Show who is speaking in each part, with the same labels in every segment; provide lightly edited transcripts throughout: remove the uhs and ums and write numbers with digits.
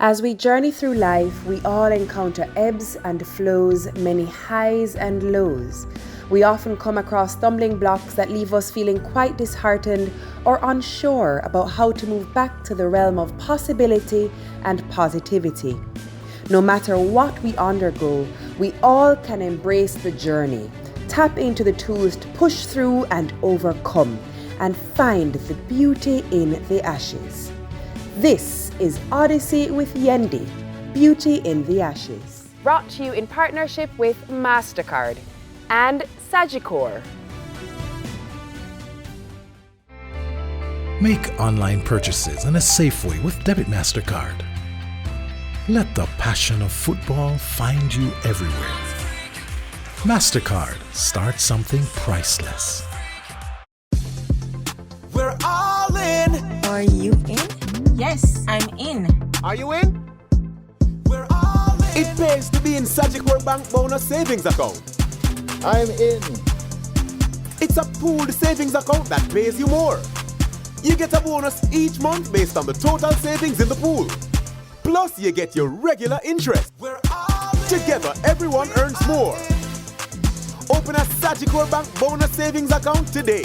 Speaker 1: As we journey through life, we all encounter ebbs and flows, many highs and lows. We often come across stumbling blocks that leave us feeling quite disheartened or unsure about how to move back to the realm of possibility and positivity. No matter what we undergo, we all can embrace the journey, tap into the tools to push through and overcome, and find the beauty in the ashes. This is Odyssey with Yendi, Beauty in the Ashes. Brought to you in partnership with MasterCard and Sagicor.
Speaker 2: Make online purchases in a safe way with Debit MasterCard. Let the passion of football find you everywhere. MasterCard, start something priceless.
Speaker 3: We're all in.
Speaker 4: Are you in? Yes, I'm in.
Speaker 3: Are you in? We're all in. It pays to be in Sagicor Bank Bonus Savings Account.
Speaker 5: I'm in.
Speaker 3: It's a pooled savings account that pays you more. You get a bonus each month based on the total savings in the pool. Plus, you get your regular interest. We're all in. Together, everyone earns more. Open a Sagicor Bank Bonus Savings Account today.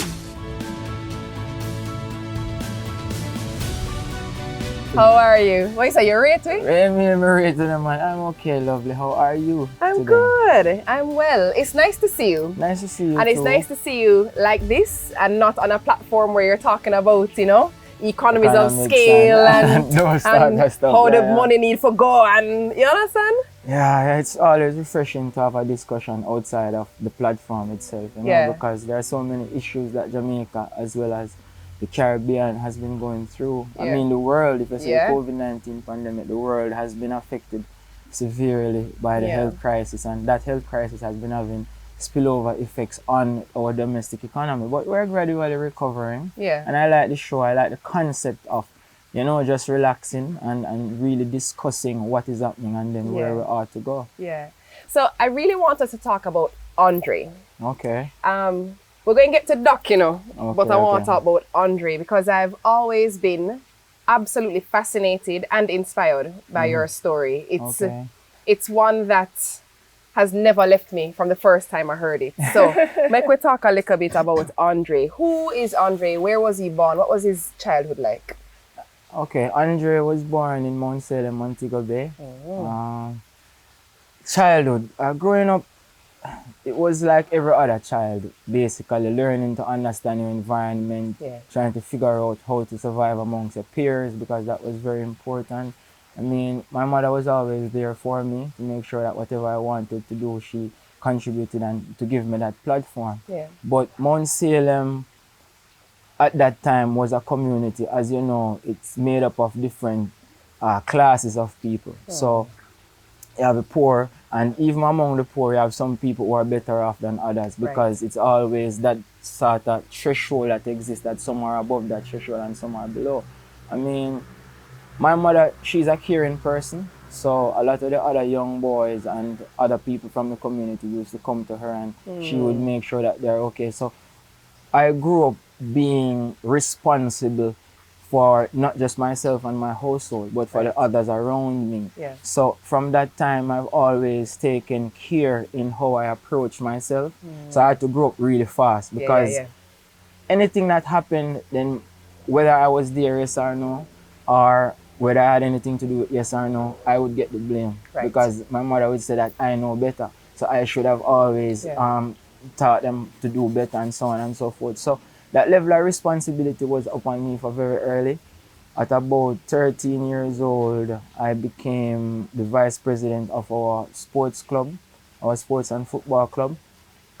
Speaker 4: How are you? What you say, you're rating?
Speaker 5: I'm rating, man. I'm okay, lovely. How are you
Speaker 4: I'm
Speaker 5: today?
Speaker 4: good. I'm well. It's nice to see you.
Speaker 5: Nice to see you
Speaker 4: And it's
Speaker 5: too.
Speaker 4: nice to see you like this and not on a platform where you're talking about, economies of
Speaker 5: Economics
Speaker 4: scale and,
Speaker 5: those type of stuff,
Speaker 4: how the
Speaker 5: yeah.
Speaker 4: money need for go, and you understand?
Speaker 5: Yeah, it's always refreshing to have a discussion outside of the platform itself,
Speaker 4: Yeah.
Speaker 5: because there are so many issues that Jamaica as well as the Caribbean has been going through.
Speaker 4: Yeah.
Speaker 5: I mean, the world, if you say
Speaker 4: Yeah.
Speaker 5: the COVID-19 pandemic, the world has been affected severely by the
Speaker 4: Yeah.
Speaker 5: health crisis, and that health crisis has been having spillover effects on our domestic economy. But we're gradually recovering.
Speaker 4: Yeah.
Speaker 5: And I like the show, I like the concept of, just relaxing and really discussing what is happening and then where
Speaker 4: Yeah.
Speaker 5: we are to go.
Speaker 4: Yeah. So I really want us to talk about Andre.
Speaker 5: Okay.
Speaker 4: We're going to get to Doc, but I want
Speaker 5: Okay.
Speaker 4: to talk about Andre because I've always been absolutely fascinated and inspired by your story.
Speaker 5: Okay.
Speaker 4: It's one that has never left me from the first time I heard it. So make we talk a little bit about Andre. Who is Andre? Where was he born? What was his childhood like?
Speaker 5: Okay, Andre was born in Montego Bay. Childhood, growing up, it was like every other child, basically learning to understand your environment, trying to figure out how to survive amongst your peers, because that was very important. I mean, my mother was always there for me to make sure that whatever I wanted to do, she contributed and to give me that platform.
Speaker 4: Yeah.
Speaker 5: But Mount Salem at that time was a community. As you know, it's made up of different classes of people. So you have the poor, and even among the poor, you have some people who are better off than others, because it's always that sort of threshold that exists, that some are above that threshold and some are below. I mean, my mother, she's a caring person, so a lot of the other young boys and other people from the community used to come to her, and she would make sure that they're okay. So I grew up being responsible for not just myself and my household, but for the others around me.
Speaker 4: Yeah.
Speaker 5: So from that time, I've always taken care in how I approach myself. So I had to grow up really fast, because anything that happened, then whether I was there, yes or no, or whether I had anything to do with yes or no, I would get the blame. Because my mother would say that I know better. So I should have always taught them to do better and so on and so forth. So that level of responsibility was upon me for very early. At about 13 years old, I became the vice president of our sports club, our sports and football club.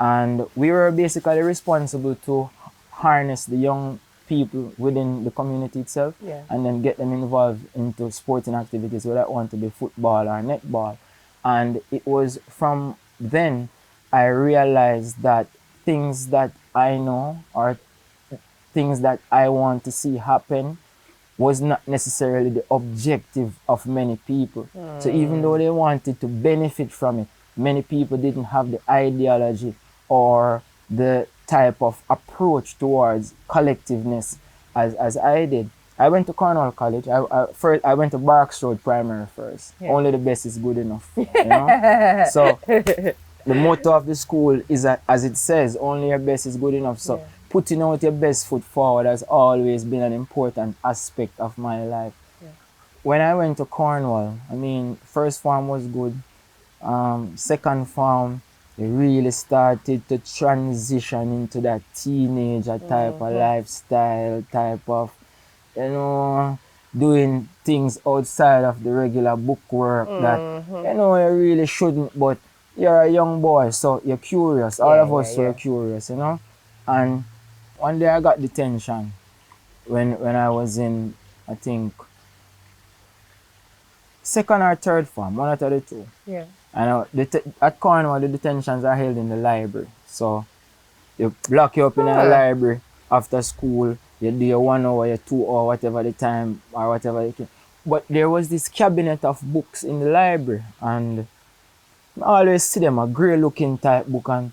Speaker 5: And we were basically responsible to harness the young people within the community itself and then get them involved into sporting activities, whether it want to be football or netball. And it was from then I realized that things that I know or things that I want to see happen was not necessarily the objective of many people. So even though they wanted to benefit from it, many people didn't have the ideology or the type of approach towards collectiveness as I did. I went to Cornwall College. First I went to Barks Road Primary first.
Speaker 4: Yeah.
Speaker 5: Only the best is good enough. You know? So the motto of the school is that, as it says, only your best is good enough. So putting out your best foot forward has always been an important aspect of my life.
Speaker 4: Yeah.
Speaker 5: When I went to Cornwall, I mean, first form was good. Second form, they really started to transition into that teenager type of lifestyle, type of, you know, doing things outside of the regular bookwork that, you know, you really shouldn't, but you're a young boy, so you're curious. All of us were curious, you know. And one day I got detention when I was in, I think, second or third form, one out of the two.
Speaker 4: Yeah.
Speaker 5: And at Cornwall, the detentions are held in the library. So they lock you up in a library after school. You do your 1 hour, your 2 hour, whatever the time or whatever you can. But there was this cabinet of books in the library, and I always see them, a grey looking type book, and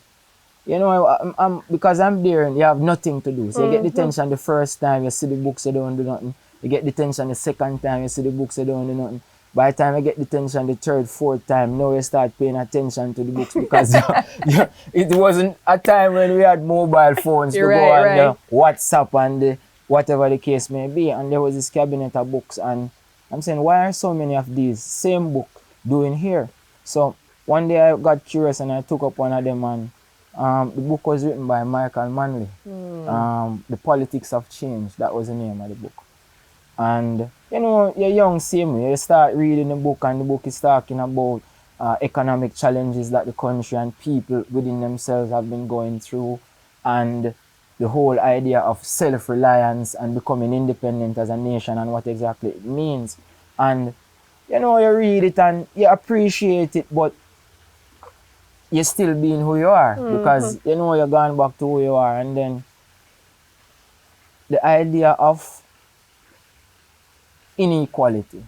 Speaker 5: you know, because I'm there and you have nothing to do. So you get detention the first time, you see the books, you don't do nothing. You get detention the second time, you see the books, you don't do nothing. By the time I get detention the third, fourth time, now you start paying attention to the books because it wasn't a time when we had mobile phones to go on the WhatsApp and the, whatever the case may be. And there was this cabinet of books, and I'm saying, why are so many of these same book doing here? So one day I got curious and I took up one of them, and the book was written by Michael Manley. The Politics of Change, that was the name of the book. And you know, you're young, same way. You start reading the book, and the book is talking about economic challenges that the country and people within themselves have been going through, and the whole idea of self-reliance and becoming independent as a nation and what exactly it means. And you know, you read it and you appreciate it, but you're still being who you are because you know you're going back to who you are. And then the idea of inequality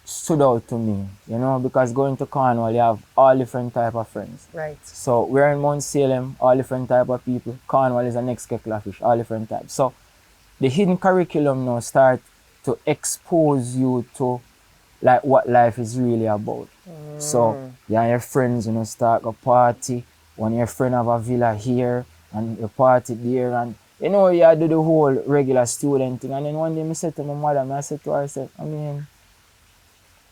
Speaker 5: stood out to me, you know, because going to Cornwall, you have all different type of friends.
Speaker 4: Right.
Speaker 5: So we're in Mount Salem, all different type of people. Cornwall is the next kettlefish, all different types. So the hidden curriculum now start to expose you to like what life is really about. So you and your friends, you know, start a party. One of your friend have a villa here and you party there, and you know, you do the whole regular student thing. And then one day I said to my mother, I said to her, I said, I mean,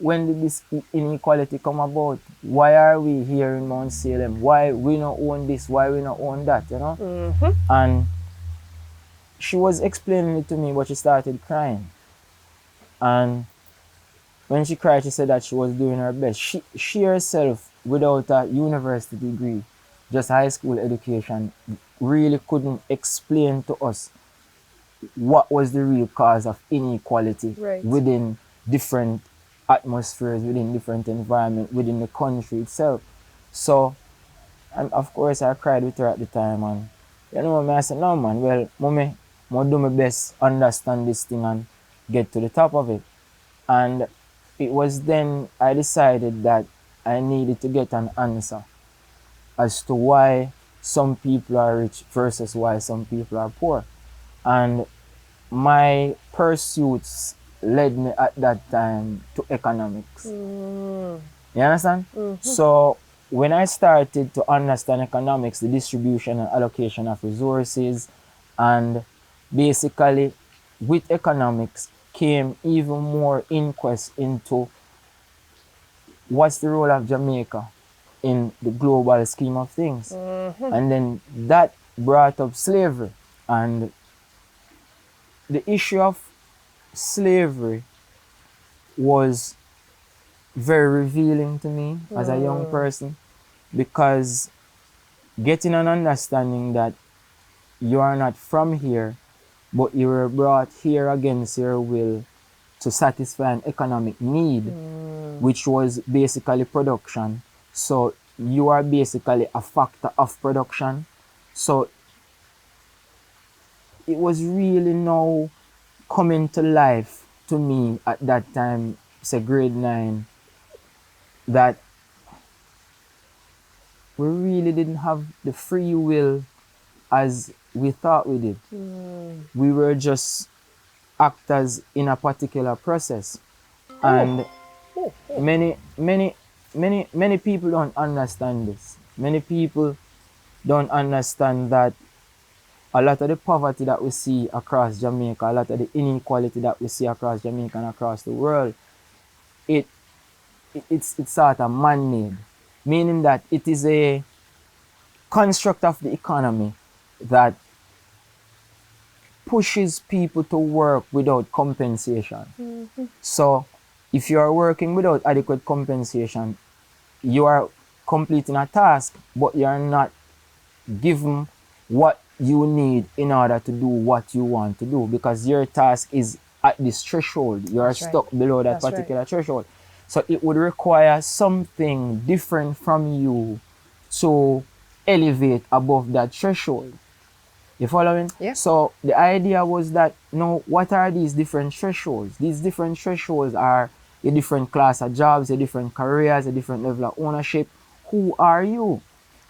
Speaker 5: when did this inequality come about? Why are we here in Mount Salem? Why we not own this? Why we not own that, you know? And she was explaining it to me, but she started crying. And when she cried, she said that she was doing her best. She herself, without a university degree, just high school education, really couldn't explain to us what was the real cause of inequality within different atmospheres, within different environments, within the country itself. So, and of course, I cried with her at the time, and you know, I said, no man, well, mommy, I'll do my best, understand this thing and get to the top of it. And it was then I decided that I needed to get an answer as to why some people are rich versus why some people are poor. And my pursuits led me at that time to economics. You understand? So when I started to understand economics, the distribution and allocation of resources, and basically with economics came even more inquest into what's the role of Jamaica in the global scheme of things. And then that brought up slavery. And the issue of slavery was very revealing to me as a young person, because getting an understanding that you are not from here, but you were brought here against your will to satisfy an economic need, which was basically production. So you are basically a factor of production. So it was really now coming to life to me at that time, say grade 9, that we really didn't have the free will as we thought we did. We were just actors in a particular process. And many people don't understand this. Many people don't understand that a lot of the poverty that we see across Jamaica, a lot of the inequality that we see across Jamaica and across the world, it's sort of man-made, meaning that it is a construct of the economy that pushes people to work without compensation. So if you are working without adequate compensation, you are completing a task, but you are not given what you need in order to do what you want to do, because your task is at this threshold. You are stuck below that particular threshold. So it would require something different from you to elevate above that threshold. You following?
Speaker 4: Yeah.
Speaker 5: So the idea was that, what are these different thresholds? These different thresholds are a different class of jobs, a different careers, a different level of ownership. Who are you?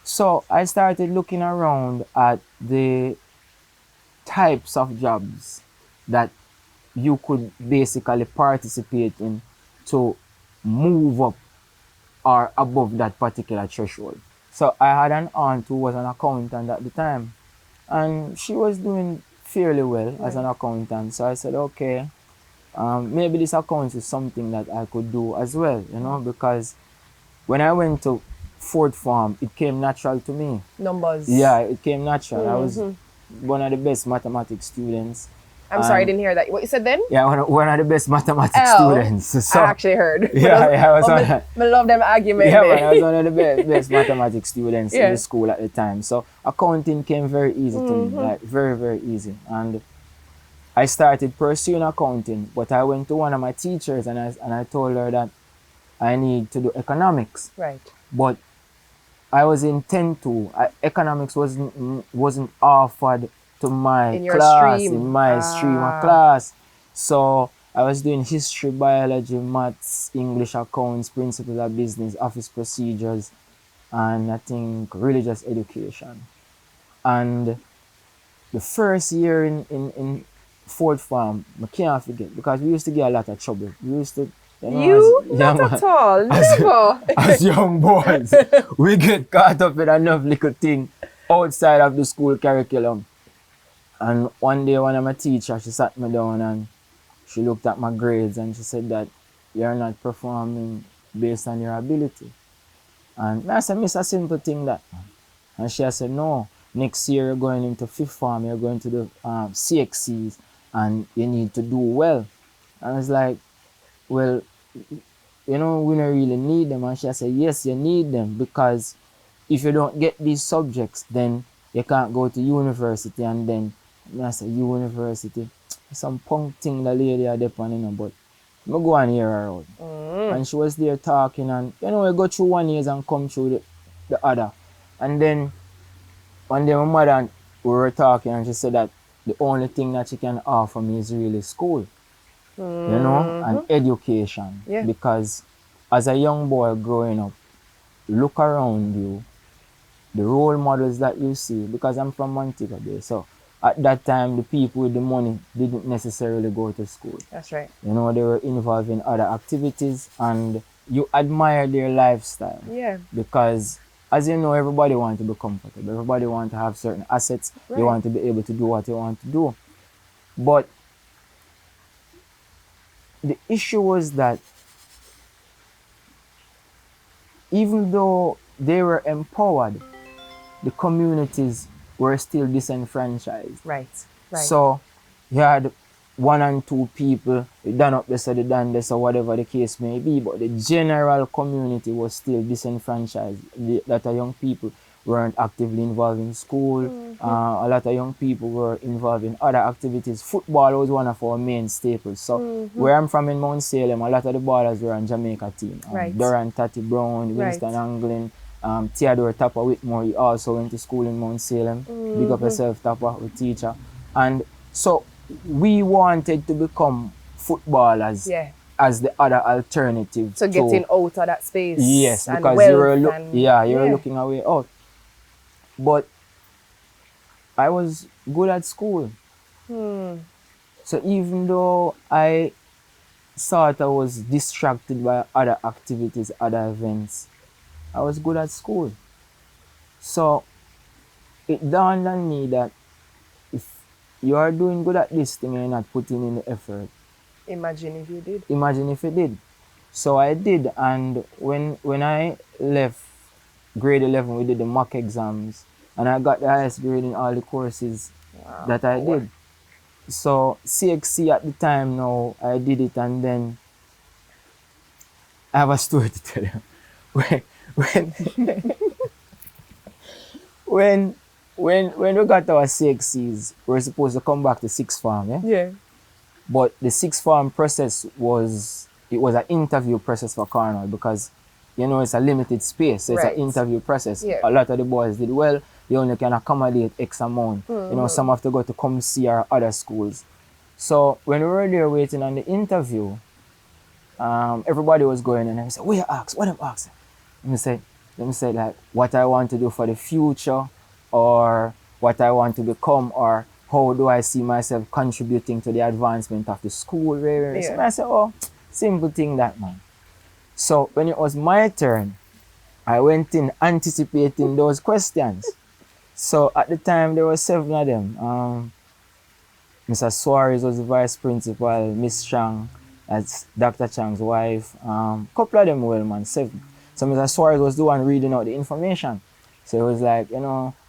Speaker 5: So I started looking around at the types of jobs that you could basically participate in to move up or above that particular threshold. So I had an aunt who was an accountant at the time, and she was doing fairly well as an accountant. So I said, okay, maybe this accounts is something that I could do as well, because when I went to fourth form, it came natural to me.
Speaker 4: Numbers.
Speaker 5: Yeah, it came natural. I was one of the best mathematics students.
Speaker 4: I'm sorry, I didn't hear that. What you said then?
Speaker 5: Yeah, one of the best mathematics students. So,
Speaker 4: I actually heard.
Speaker 5: I was
Speaker 4: I love them arguments.
Speaker 5: Yeah, I was one of the best mathematics students in the school at the time. So accounting came very easy to me, like very, very easy. And I started pursuing accounting, but I went to one of my teachers and I told her that I need to do economics.
Speaker 4: Right.
Speaker 5: But I was intent to. Economics wasn't offered to my class, in my stream of class. So I was doing history, biology, maths, English, accounts, principles of business, office procedures, and I think religious education. And the first year in fourth form, I can't forget, because we used to get a lot of trouble. We used to,
Speaker 4: not at all, never.
Speaker 5: As young boys, we get caught up in enough little thing outside of the school curriculum. And one day, one of my teachers, she sat me down and she looked at my grades and she said that you're not performing based on your ability. And I said, miss, a simple thing that. And she said, no, next year you're going into fifth form, you're going to the CXCs and you need to do well. And I was like, well, we don't really need them. And she said, yes, you need them, because if you don't get these subjects, then you can't go to university. And then I said, university, some punk thing the lady are depending, but I go and hear her out. And she was there talking, and we go through 1 year and come through the other. And then one day my mother and we were talking, and she said that the only thing that she can offer me is really school, and education.
Speaker 4: Yeah.
Speaker 5: Because as a young boy growing up, look around you, the role models that you see, because I'm from Montego Bay, so at that time the people with the money didn't necessarily go to school.
Speaker 4: That's right.
Speaker 5: They were involved in other activities, and you admire their lifestyle.
Speaker 4: Yeah.
Speaker 5: Because as you know, everybody wants to be comfortable. Everybody wants to have certain assets.
Speaker 4: Right.
Speaker 5: They want to be able to do what they want to do. But the issue was that even though they were empowered, the communities were still disenfranchised.
Speaker 4: Right.
Speaker 5: So you had 1 and 2 people, they done up this or they done this or whatever the case may be, but the general community was still disenfranchised. That young people weren't actively involved in school. A lot of young people were involved in other activities. Football was one of our main staples. So where I'm from in Mount Salem, a lot of the ballers were on Jamaica team.
Speaker 4: Right.
Speaker 5: Durant, Tati Brown, Winston Anglin, Theodore Tapper Whitmore, he also went to school in Mount Salem. Big up yourself, Tapper, with teacher. And so we wanted to become footballers as the other alternative.
Speaker 4: So getting out of that space.
Speaker 5: Yes,
Speaker 4: and
Speaker 5: because you were
Speaker 4: were
Speaker 5: looking away out. But I was good at school. So even though I thought I was distracted by other activities, other events, I was good at school. So it dawned on me that if you are doing good at this thing and you're not putting in the effort,
Speaker 4: Imagine if you did.
Speaker 5: imagine if you did. So I did, and when I left grade 11, we did the mock exams, and I got the highest grade in all the courses that I did. So CXC at the time now, I did it, and then I have a story to tell you. When when when we got our CXCs, we were supposed to come back to sixth form, yeah?
Speaker 4: Yeah.
Speaker 5: But the sixth form process was an interview process for Cornwall because it's a limited space, so it's
Speaker 4: Right.
Speaker 5: an interview process.
Speaker 4: Yeah.
Speaker 5: A lot of the boys did well, they only can accommodate X amount. Some have to go to come see our other schools. So when we were there waiting on the interview, everybody was going and I said, what you ask? What am I asking? Let me say like what I want to do for the future, or what I want to become, or how do I see myself contributing to the advancement of the school.
Speaker 4: Yeah.
Speaker 5: So I said, oh, simple thing that, man. So when it was my turn, I went in anticipating those questions. So at the time there were 7 of them. Mr. Suarez was the vice principal, Miss Chang, that's Dr. Chang's wife. Couple of them well, man, 7. So Mr. Suarez was the one reading out the information. So it was like,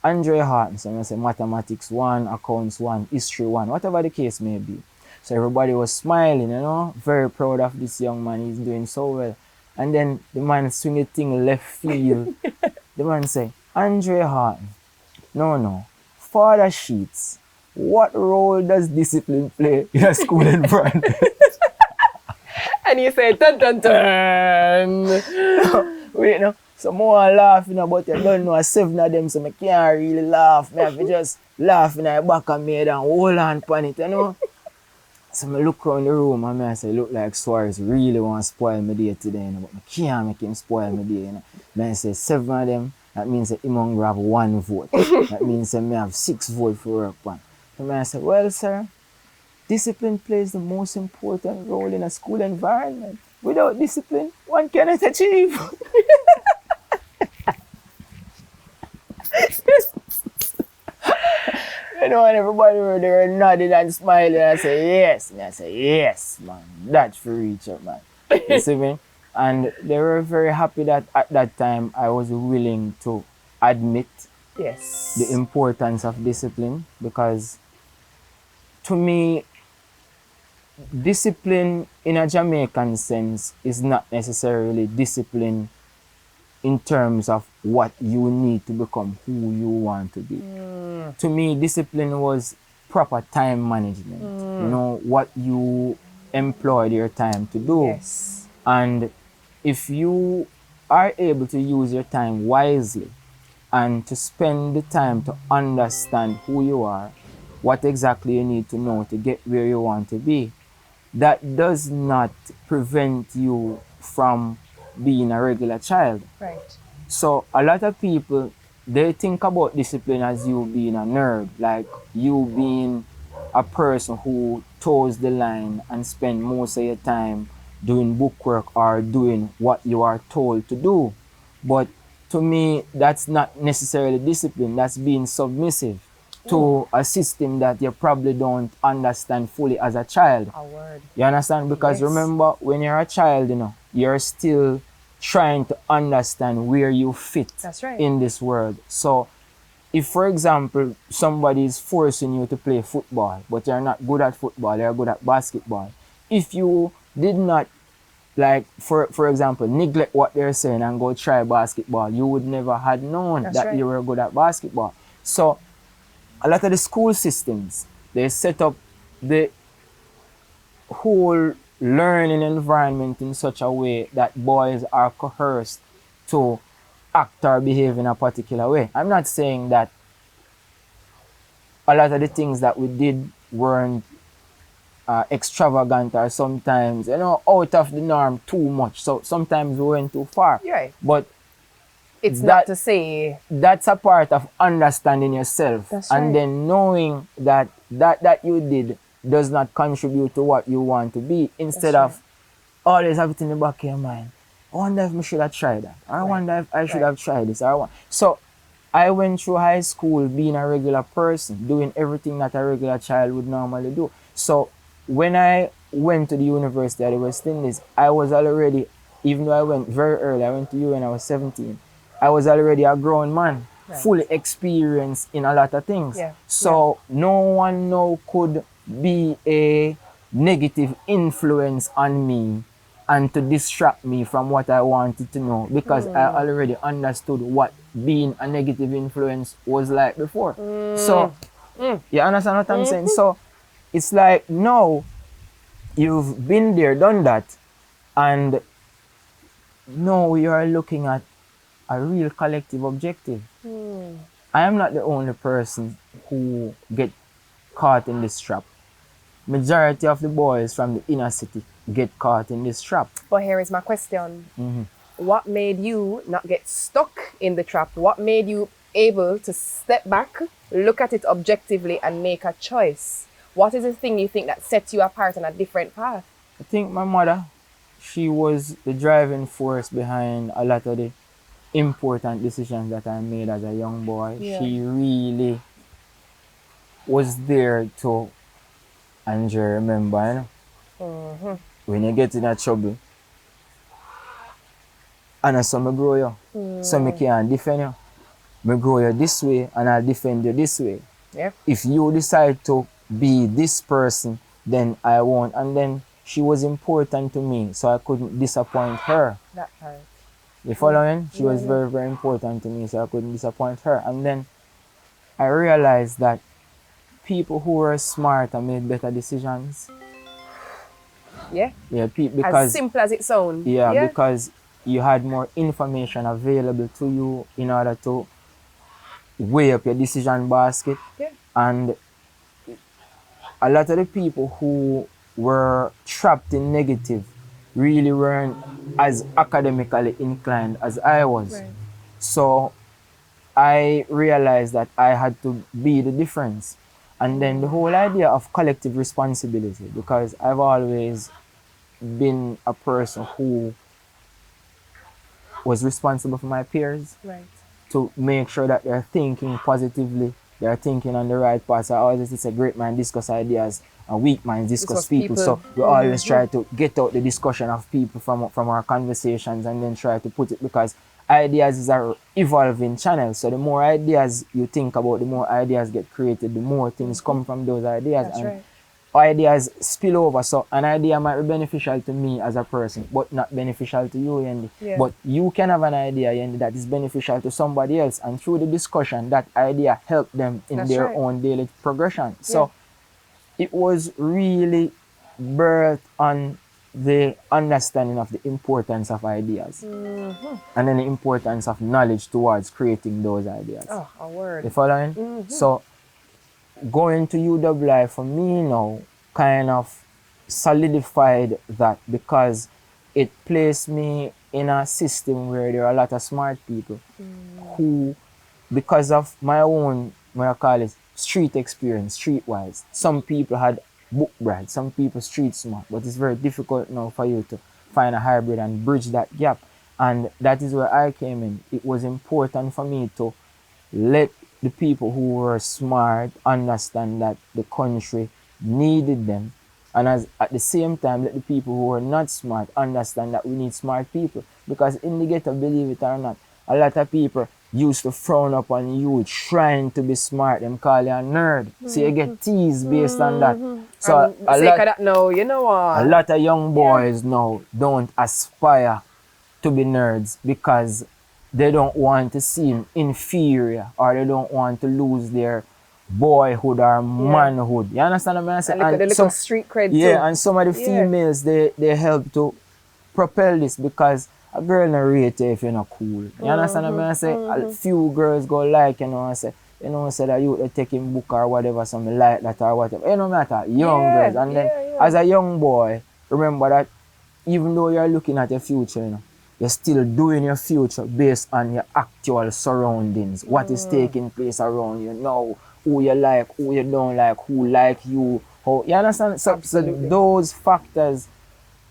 Speaker 5: Andre Haughton, so I said mathematics 1, accounts 1, history 1, whatever the case may be. So everybody was smiling, very proud of this young man, he's doing so well. And then the man swing a thing left field. The man say, Andre Haughton, no, father sheets, what role does discipline play in a school environment?
Speaker 4: And you say, dun dun dun.
Speaker 5: Wait, no. So more laughing about you don't know 7 of them, so I can't really laugh. I have to just laugh in the back of me and hold on upon it, So I look around the room and I say, look like Suarez really want to spoil my day today, but I can't make him spoil my day. I say 7 of them, that means that him only have 1 vote. That means that I have 6 votes for work on. So I say, well, sir, discipline plays the most important role in a school environment. Without discipline, one cannot achieve. And everybody were there nodding and smiling. I say, yes. And I say, yes, man. That's for each other, man. You see me? And they were very happy that at that time I was willing to admit
Speaker 4: Yes.
Speaker 5: the importance of discipline, because to me, discipline in a Jamaican sense is not necessarily discipline in terms of what you need to become who you want to be. To me, discipline was proper time management. What you employed your time to do.
Speaker 4: Yes.
Speaker 5: And if you are able to use your time wisely and to spend the time to understand who you are, what exactly you need to know to get where you want to be, that does not prevent you from being a regular child.
Speaker 4: Right.
Speaker 5: So a lot of people, they think about discipline as you being a nerd, like you being a person who toes the line and spend most of your time doing bookwork or doing what you are told to do. But to me, that's not necessarily discipline, that's being submissive to a system that you probably don't understand fully as a child.
Speaker 4: A word.
Speaker 5: You understand? Because
Speaker 4: Yes.
Speaker 5: remember, when you're a child, you're still trying to understand where you fit
Speaker 4: That's right.
Speaker 5: in this world. So if, for example, somebody is forcing you to play football, but you're not good at football, you're good at basketball, if you did not, like, for example, neglect what they're saying and go try basketball, you would never have known
Speaker 4: That's
Speaker 5: that
Speaker 4: right.
Speaker 5: you were good at basketball. So a lot of the school systems, they set up the whole learning environment in such a way that boys are coerced to act or behave in a particular way. I'm not saying that a lot of the things that we did weren't extravagant or sometimes, out of the norm too much. So sometimes we went too far.
Speaker 4: You're right.
Speaker 5: But
Speaker 4: It's
Speaker 5: that-
Speaker 4: not to say
Speaker 5: that's a part of understanding yourself.
Speaker 4: That's
Speaker 5: and
Speaker 4: right.
Speaker 5: then knowing that you did does not contribute to what you want to be, instead of always have it in the back of your mind. I wonder if I should have tried that. I wonder if I should have tried this. So I went through high school being a regular person, doing everything that a regular child would normally do. So when I went to the University of the West Indies, I was already, even though I went very early, I went to U when I was 17, I was already a grown man, fully experienced in a lot of things. So no one now could be a negative influence on me and to distract me from what I wanted to know, because I already understood what being a negative influence was like before. So you understand what I'm saying? So it's like, now you've been there, done that, and now you are looking at a real collective objective. I am not the only person who get caught in this trap. Majority of the boys from the inner city get caught in this trap.
Speaker 4: But here is my question. What made you not get stuck in the trap? What made you able to step back, look at it objectively, and make a choice? What is the thing you think that sets you apart on a different path?
Speaker 5: I think my mother, she was the driving force behind a lot of the important decisions that I made as a young boy. She really was there to, Andre, remember, you know? When you get in that trouble, and I saw me grow you, so me can defend you. Me grow you this way, and I'll defend you this way. If you decide to be this person, then I won't. And then she was important to me, so I couldn't disappoint her.
Speaker 4: That part.
Speaker 5: You following? She was very, very important to me, so I couldn't disappoint her. And then I realized that people who were smart and made better decisions. Because
Speaker 4: as simple as it sounds.
Speaker 5: Because you had more information available to you in order to weigh up your decision basket. And a lot of the people who were trapped in negative really weren't as academically inclined as I was. So I realized that I had to be the difference. And then the whole idea of collective responsibility, because I've always been a person who was responsible for my peers, to make sure that they're thinking positively, they're thinking on the right path. So I always say, great minds discuss ideas and weak minds discuss people. So we always try to get out the discussion of people from our conversations, and then try to put it, because ideas is an evolving channel. So the more ideas you think about, the more ideas get created, the more things come from those ideas. Ideas spill over. So an idea might be beneficial to me as a person, but not beneficial to you, Yendi. But you can have an idea, Yendi, that is beneficial to somebody else, and through the discussion, that idea helped them in their own daily progression. So it was really birthed on the understanding of the importance of ideas, and then the importance of knowledge towards creating those ideas.
Speaker 4: A word.
Speaker 5: You following? So going to UWI for me now kind of solidified that, because it placed me in a system where there are a lot of smart people who, because of my own, what I call it, street experience, streetwise, some people had book bright, some people street smart, but it's very difficult now for you to find a hybrid and bridge that gap. And that is where I came in. It was important for me to let the people who were smart understand that the country needed them, and at the same time let the people who were not smart understand that we need smart people. Because in the ghetto, believe it or not, a lot of people used to frown upon you trying to be smart. Them call you a nerd. So you get teased based on that. So a lot of young boys now don't aspire to be nerds because they don't want to seem inferior, or they don't want to lose their boyhood or manhood. You understand what I'm saying?
Speaker 4: And little street cred too.
Speaker 5: And some of the females, they help to propel this, because a girl not rate you if you're not cool. You understand what I'm saying? A few girls go like, say that you they taking book or whatever, something like that or whatever. It no matter, young girls. And then as a young boy, remember that even though you're looking at your future, you're still doing your future based on your actual surroundings. What is taking place around you now, who you like, who you don't like, who like you, how you understand? So those factors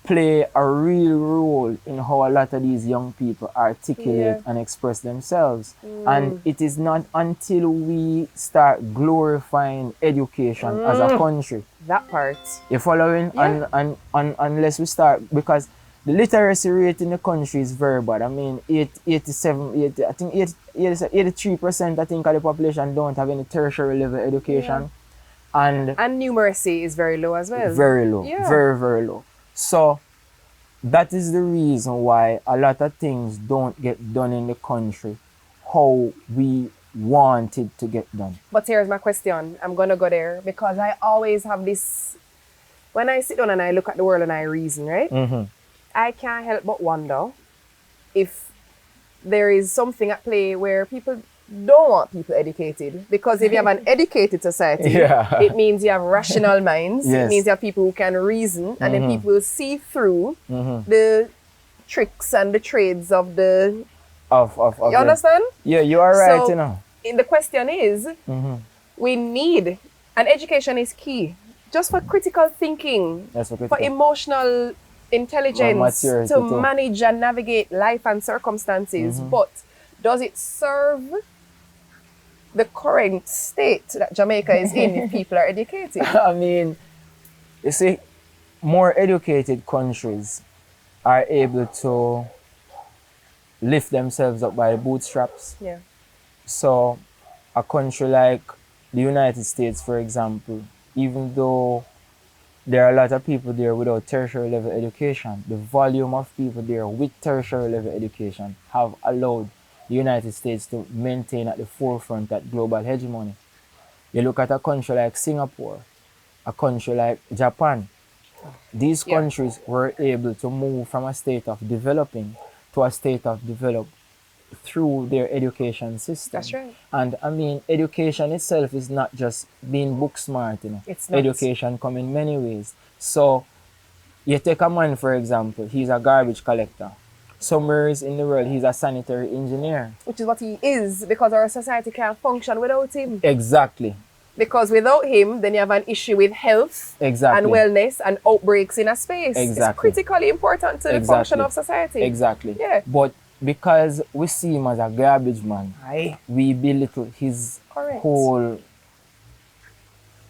Speaker 5: play a real role in how a lot of these young people articulate and express themselves. And it is not until we start glorifying education as a country.
Speaker 4: That part.
Speaker 5: You're following? And unless we start, because the literacy rate in the country is very bad. I mean, 83% I think of the population don't have any tertiary level education. And
Speaker 4: numeracy is very low as well.
Speaker 5: Very low. Very, very low. So that is the reason why a lot of things don't get done in the country how we want it to get done.
Speaker 4: But here's my question. I'm going to go there because I always have this, when I sit down and I look at the world and I reason, right? I can't help but wonder if there is something at play where people don't want people educated. Because if you have an educated society, it means you have rational minds. It means you have people who can reason, and then people will see through the tricks and the trades of the... You understand?
Speaker 5: Yeah, you are right,
Speaker 4: so,
Speaker 5: you know.
Speaker 4: The question is, we need, and education is key, just for critical thinking, for emotional intelligence, to manage and navigate life and circumstances. But does it serve the current state that Jamaica is in if people are educated?
Speaker 5: I mean, you see, more educated countries are able to lift themselves up by the bootstraps. So a country like the United States, for example, even though there are a lot of people there without tertiary level education, the volume of people there with tertiary level education have allowed the United States to maintain at the forefront that global hegemony. You look at a country like Singapore, a country like Japan. These countries were able to move from a state of developing to a state of developed through their education system.
Speaker 4: That's right.
Speaker 5: And I mean, education itself is not just being book smart, you know.
Speaker 4: It's not.
Speaker 5: Education comes in many ways. So you take a man, for example, he's a garbage collector. Somewhere in the world, he's a sanitary engineer.
Speaker 4: Which is what he is, because our society can't function without him.
Speaker 5: Exactly.
Speaker 4: Because without him, then you have an issue with health and wellness and outbreaks in a space. It's critically important to the function of society.
Speaker 5: Exactly. Yeah. But because we see him as a garbage man, we belittle his whole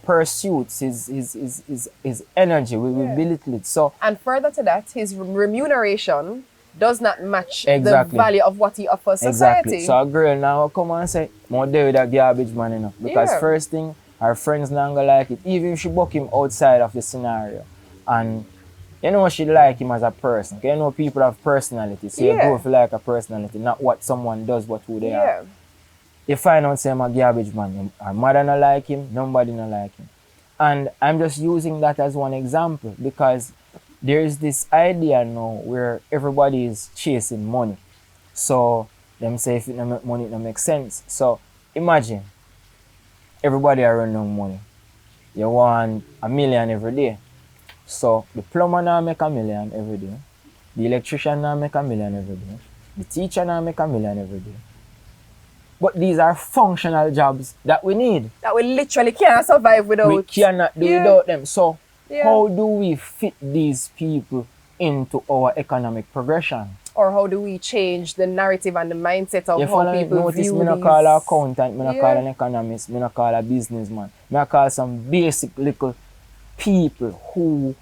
Speaker 5: pursuits, his energy. We belittle it. So,
Speaker 4: and further to that, his remuneration does not match the value of what he offers society.
Speaker 5: So a girl now come and say, "More there with that garbage man, you know," because first thing, her friends not gonna like it, even if she book him outside of the scenario, and you know she like him as a person. You know people have personality, so you go for like a personality, not what someone does, but who they are. You find out say I'm a garbage man, her mother not like him, nobody not like him, and I'm just using that as one example because there is this idea now where everybody is chasing money. So them say if it don't make money, it don't make sense. So imagine everybody are running money. You want $1 million every day. So the plumber now make $1 million every day. The electrician now make $1 million every day. The teacher now make $1 million every day. But these are functional jobs that we need.
Speaker 4: That we literally can't survive without.
Speaker 5: We cannot do without them. So how do we fit these people into our economic progression?
Speaker 4: Or how do we change the narrative and the mindset of how people view
Speaker 5: me not call an accountant, me not call an economist, me not call a businessman. Me not call some basic little people who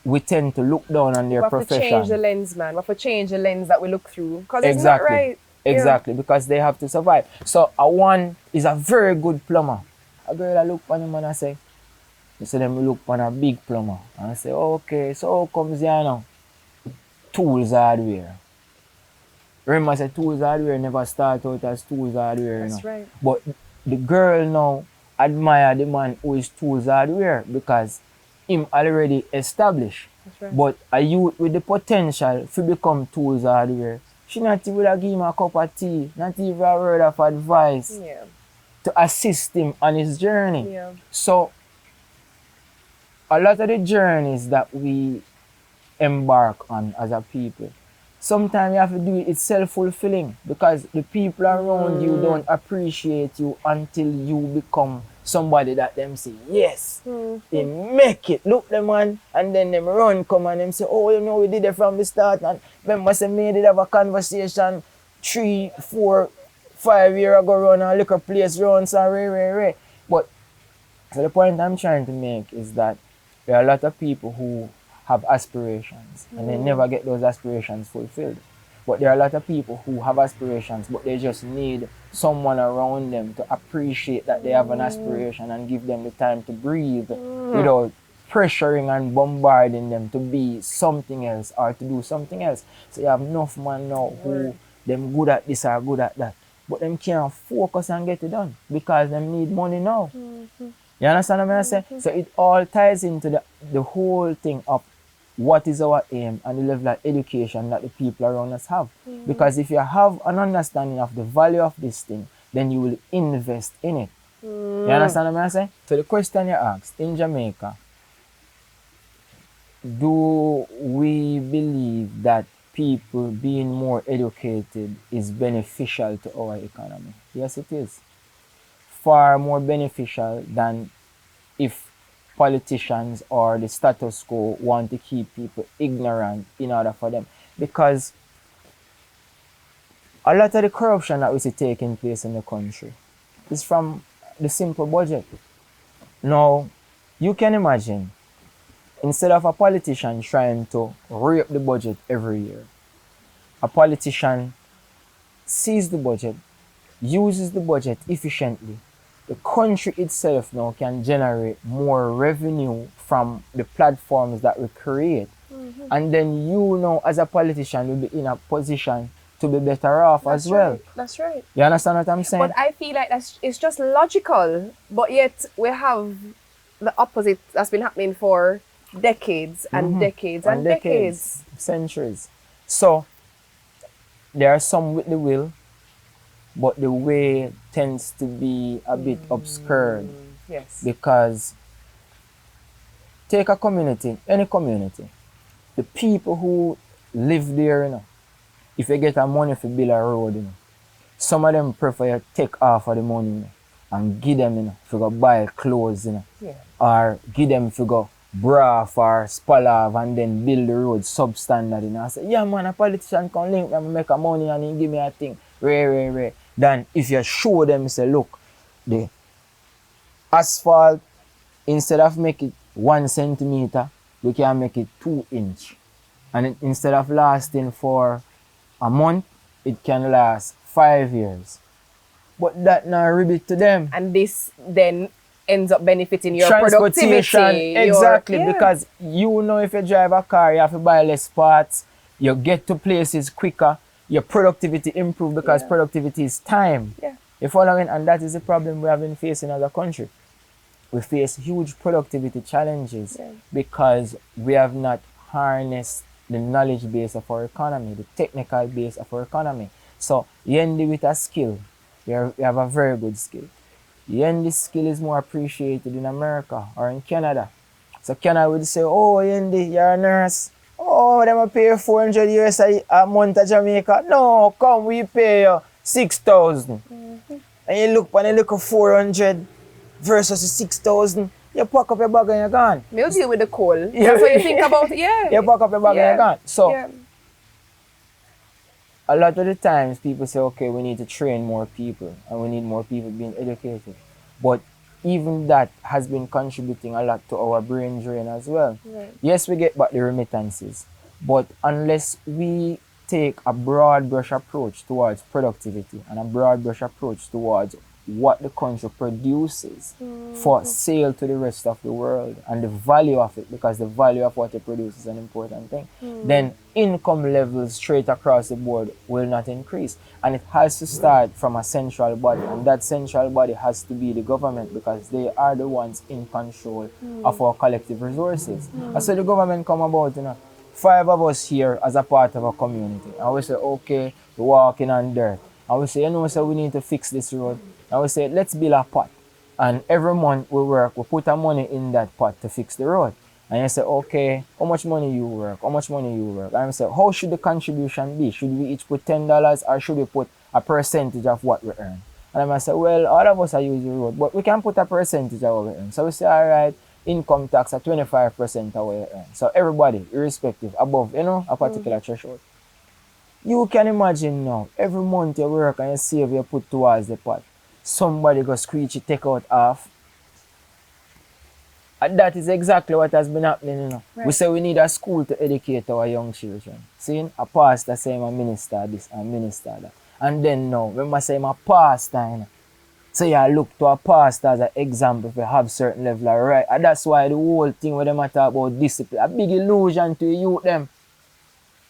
Speaker 5: we tend to look down on their profession.
Speaker 4: We have to change the lens, man. We have to change the lens that we look through. Because it's not right.
Speaker 5: Exactly, because they have to survive. So a one is a very good plumber. A girl I look on him and I say, you see them look on a big plumber. And I say, okay, so how comes here now? Tools hardware. Remember I said tools hardware never start out as tools hardware.
Speaker 4: That's right.
Speaker 5: But the girl now admire the man who is tools hardware because him already established.
Speaker 4: That's right.
Speaker 5: But a youth with the potential to become tools hardware, she not even give him a cup of tea, not even a word of advice to assist him on his journey. So a lot of the journeys that we embark on as a people sometimes you have to do it, it's self-fulfilling because the people around you don't appreciate you until you become somebody that them say, yes, they make it. Look them man, and then them run, come and them say, oh, you know, we did it from the start, and remember say me did have a conversation 3, 4, 5 years ago run a liquor place run, sorry. But so the point I'm trying to make is that there are a lot of people who have aspirations and they never get those aspirations fulfilled. But there are a lot of people who have aspirations, but they just need someone around them to appreciate that they have an aspiration and give them the time to breathe without pressuring and bombarding them to be something else or to do something else. So you have enough man now who them good at this or good at that, but them can't focus and get it done because them need money now. You understand what I'm saying? So it all ties into the whole thing of what is our aim and the level of education that the people around us have. Because if you have an understanding of the value of this thing, then you will invest in it. You understand what I'm saying? So the question you asked, in Jamaica, do we believe that people being more educated is beneficial to our economy? Yes, it is. Far more beneficial than if politicians or the status quo want to keep people ignorant in order for them. Because a lot of the corruption that we see taking place in the country is from the simple budget. Now, you can imagine, instead of a politician trying to rape the budget every year, a politician sees the budget, uses the budget efficiently. The country itself now can generate more revenue from the platforms that we create. And then you know, as a politician, will be in a position to be better off as well.
Speaker 4: That's right.
Speaker 5: You understand what I'm saying?
Speaker 4: But I feel like it's just logical, but yet we have the opposite that's been happening for decades and decades and decades.
Speaker 5: Centuries. So, there are some with the will, but the way tends to be a bit obscured.
Speaker 4: Yes.
Speaker 5: Because take a community, any community, the people who live there, you know, if you get a money for build a road, you know, some of them prefer you take half of the money, you know, and give them, you know, if you go buy clothes, you know, or give them if you go bra for spalav and then build the road substandard, you know. I say, yeah man, a politician can link me and make a money and he give me a thing, rare. Then if you show them, say, look, the asphalt, instead of make it 1 centimeter, we can make it 2 inch. And instead of lasting for a month, it can last 5 years. But that not ribbit to them.
Speaker 4: And this then ends up benefiting your productivity.
Speaker 5: Exactly, because you know if you drive a car, you have to buy less parts, you get to places quicker, your productivity improve because productivity is time. You following? And that is the problem we have been facing as a country. We face huge productivity challenges because we have not harnessed the knowledge base of our economy, the technical base of our economy. So Yendi with a skill, we have a very good skill. Yendi's skill is more appreciated in America or in Canada. So Canada would say, oh Yendi, you're a nurse. Oh, them will pay you 400 US a month to Jamaica. No, come, we pay you 6,000. And you look when you look at 400 versus 6,000, you pack up your bag and you're gone.
Speaker 4: We'll deal with the coal. That's what you think about, You
Speaker 5: pack up your bag and you're gone. So, a lot of the times people say, okay, we need to train more people and we need more people being educated. But even that has been contributing a lot to our brain drain as well. Yes, we get back the remittances, but unless we take a broad brush approach towards productivity and a broad brush approach towards what the country produces for sale to the rest of the world and the value of it, because the value of what it produces is an important thing, then income levels straight across the board will not increase. And it has to start from a central body, and that central body has to be the government, because they are the ones in control of our collective resources. And so the government come about, you know, 5 of us here as a part of a community, and we say, okay, we're walking on dirt, and we say, you know, so we need to fix this road. And we say, let's build a pot. And every month we work, we put our money in that pot to fix the road. And you say, okay, how much money you work? How much money you work? And I say, how should the contribution be? Should we each put $10 or should we put a percentage of what we earn? And I might say, well, all of us are using road, but we can put a percentage of what we earn. So we say, all right, income tax at 25% of what we earn. So everybody, irrespective, above, a particular threshold. You can imagine now, every month you work and you save, you put towards the pot. Somebody go screech it, take out half. And that is exactly what has been happening, Right. We say we need a school to educate our young children. See, a pastor saying a minister this and minister that. And then now, when I say I'm a pastor, so you look to a pastor as an example if you have certain level of right. And that's why the whole thing where they talk about discipline, a big illusion to the youth them.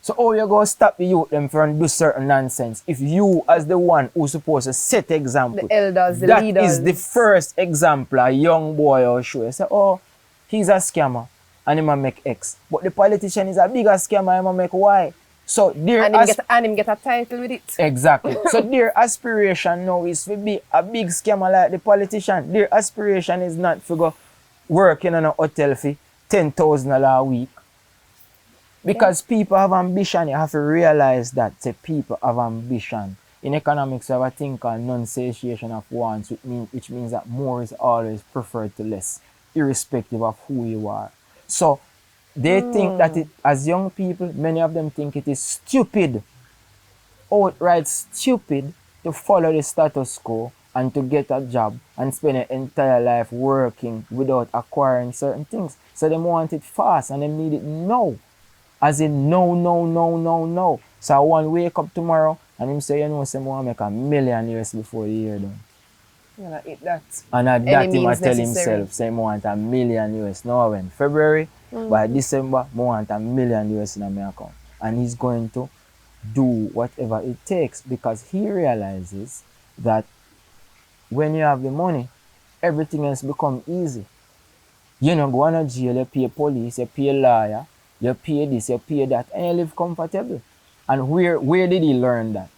Speaker 5: So how you go stop the youth them from do certain nonsense if you as the one who's supposed to set example,
Speaker 4: the elders, the
Speaker 5: that
Speaker 4: leaders.
Speaker 5: That is the first example a young boy will show. You say, oh, he's a scammer and he might make X. But the politician is a bigger scammer and he might make Y. So their
Speaker 4: and him get a title with it.
Speaker 5: Exactly. So their aspiration now is to be a big scammer like the politician. Their aspiration is not to go working in a hotel for $10,000 a week. Because people have ambition, you have to realize that people have ambition. In economics, we have a thing called non-satiation of wants, which means that more is always preferred to less, irrespective of who you are. So they think that as young people, many of them think it is stupid, outright stupid, to follow the status quo and to get a job and spend an entire life working without acquiring certain things. So they want it fast and they need it now. As in no. So I want to wake up tomorrow and him say, say I want to make $1 million before the year done.
Speaker 4: Yeah, eat that.
Speaker 5: And at that him I tell himself, say I want $1 million. Now when February, by December, I want $1 million in my account. And he's going to do whatever it takes because he realizes that when you have the money, everything else become easy. You know, go to jail, you pay police, you pay lawyer, you pay this, you pay that, and you live comfortable. And where did he learn that?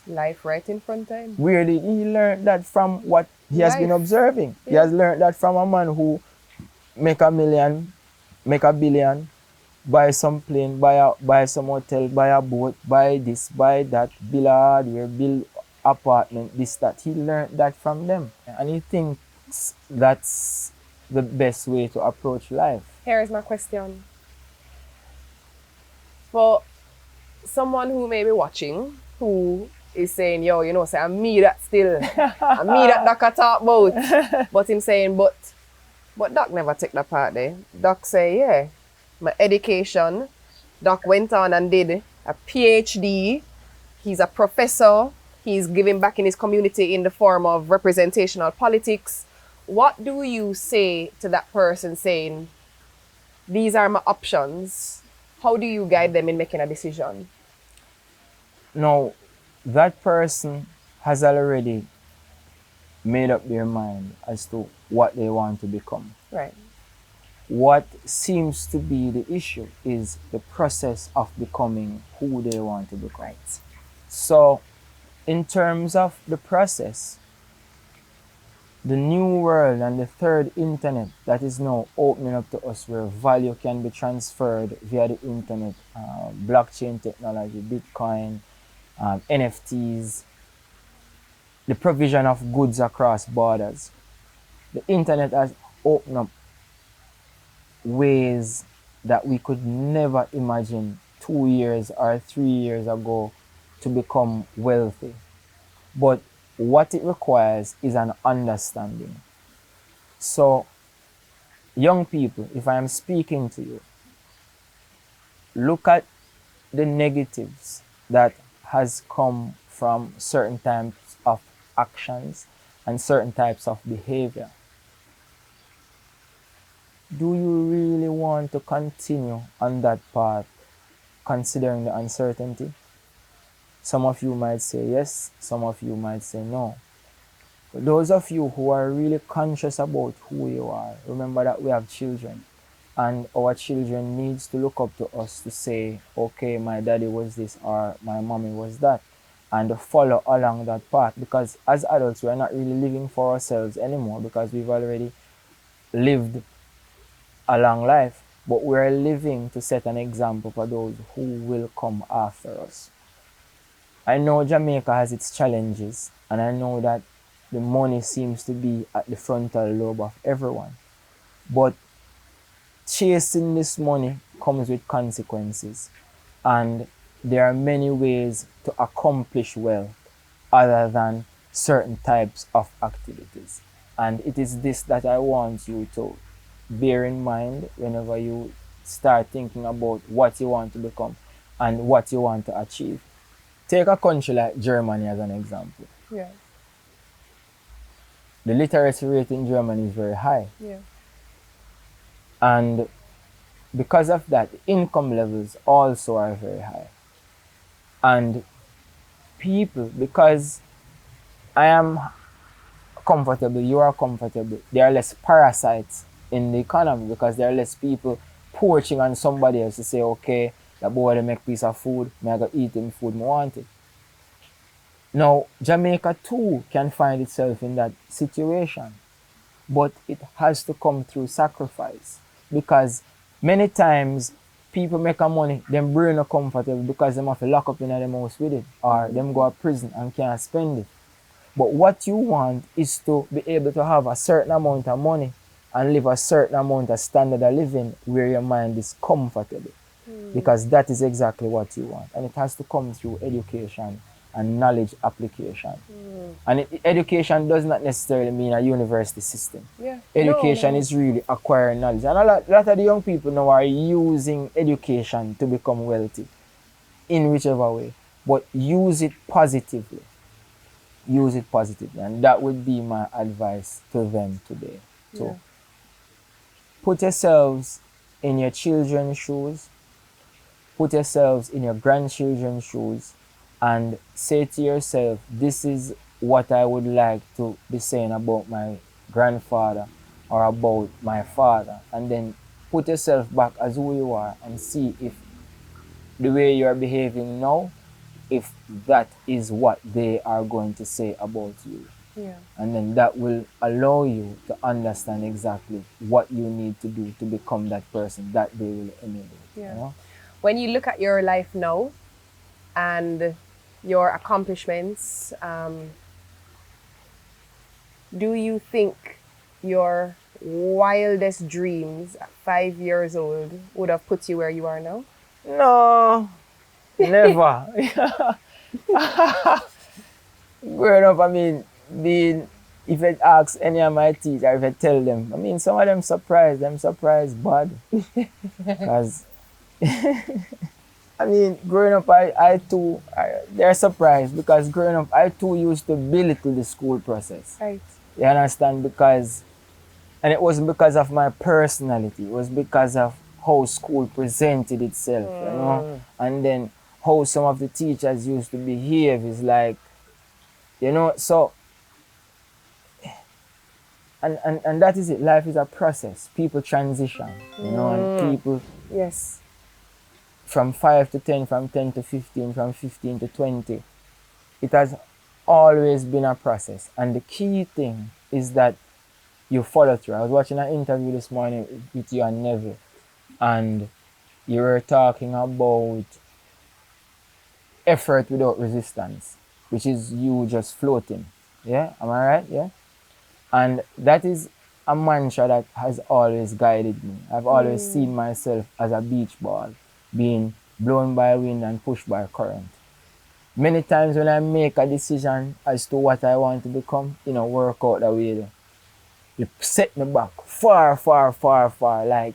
Speaker 4: Life right in front of him.
Speaker 5: Where did he learn that from? What he has been observing. Yeah. He has learned that from a man who make $1 million, make $1 billion, buy some plane, buy some hotel, buy a boat, buy this, buy that, build a hardware, build apartment, this, that. He learned that from them. And he thinks that's the best way to approach life.
Speaker 4: Here is my question. For someone who may be watching, who is saying, yo, say, I'm me that still. I'm me that Doc talk about. But him saying, but Doc never take that part there. Doc say, yeah, my education. Doc went on and did a PhD. He's a professor. He's giving back in his community in the form of representational politics. What do you say to that person saying, these are my options? How do you guide them in making a decision?
Speaker 5: No, that person has already made up their mind as to what they want to become.
Speaker 4: Right.
Speaker 5: What seems to be the issue is the process of becoming who they want to become.
Speaker 4: Right.
Speaker 5: So, in terms of the process, the new world and the third internet that is now opening up to us where value can be transferred via the internet, blockchain technology, Bitcoin, NFTs, the provision of goods across borders. The internet has opened up ways that we could never imagine 2 years or 3 years ago to become wealthy. But what it requires is an understanding. So, young people, if I am speaking to you, look at the negatives that has come from certain types of actions and certain types of behavior. Do you really want to continue on that path considering the uncertainty? Some of you might say yes, some of you might say no. But those of you who are really conscious about who you are, remember that we have children. And our children needs to look up to us to say, okay, my daddy was this or my mommy was that. And to follow along that path. Because as adults, we're not really living for ourselves anymore because we've already lived a long life, but we're living to set an example for those who will come after us. I know Jamaica has its challenges, and I know that the money seems to be at the frontal lobe of everyone. But chasing this money comes with consequences, and there are many ways to accomplish wealth other than certain types of activities. And it is this that I want you to bear in mind whenever you start thinking about what you want to become and what you want to achieve. Take a country like Germany as an example.
Speaker 4: Yeah.
Speaker 5: The literacy rate in Germany is very high.
Speaker 4: Yeah.
Speaker 5: And because of that, income levels also are very high. And people, because I am comfortable, you are comfortable, there are less parasites in the economy because there are less people poaching on somebody else to say, okay, that boy they make piece of food, I go eat him food I want it. Now, Jamaica too can find itself in that situation, but it has to come through sacrifice, because many times people make a money, them brain are comfortable because them have to lock up in their house with it, or them go to prison and can't spend it. But what you want is to be able to have a certain amount of money and live a certain amount of standard of living where your mind is comfortable, because that is exactly what you want, and it has to come through education and knowledge application. And education does not necessarily mean a university system.
Speaker 4: Yeah.
Speaker 5: Education is really acquiring knowledge. And a lot of the young people now are using education to become wealthy in whichever way. But use it positively. Use it positively. And that would be my advice to them today. So put yourselves in your children's shoes. Put yourselves in your grandchildren's shoes. And say to yourself, this is what I would like to be saying about my grandfather or about my father. And then put yourself back as who you are and see if the way you are behaving now, if that is what they are going to say about you.
Speaker 4: Yeah.
Speaker 5: And then that will allow you to understand exactly what you need to do to become that person that they will emulate.
Speaker 4: Yeah.
Speaker 5: You know?
Speaker 4: When you look at your life now and your accomplishments, do you think your wildest dreams at 5 years old would have put you where you are now?
Speaker 5: No, never. Growing up, I mean, if I ask any of my teachers, if I tell them, I mean, some of them surprised bad. Because I mean, growing up, they're surprised because growing up, I too used to belittle the school process.
Speaker 4: Right.
Speaker 5: You understand? And it wasn't because of my personality, it was because of how school presented itself, you know? And then how some of the teachers used to behave is like, you know, so, and that is it. Life is a process. People transition, you know, and people...
Speaker 4: Yes.
Speaker 5: From 5 to 10, from 10 to 15, from 15 to 20. It has always been a process. And the key thing is that you follow through. I was watching an interview this morning with you and Neville, and you were talking about effort without resistance, which is you just floating. Yeah? Am I right? Yeah? And that is a mantra that has always guided me. I've always seen myself as a beach ball, being blown by wind and pushed by current. Many times when I make a decision as to what I want to become, you know, work out that way, it set me back far, like.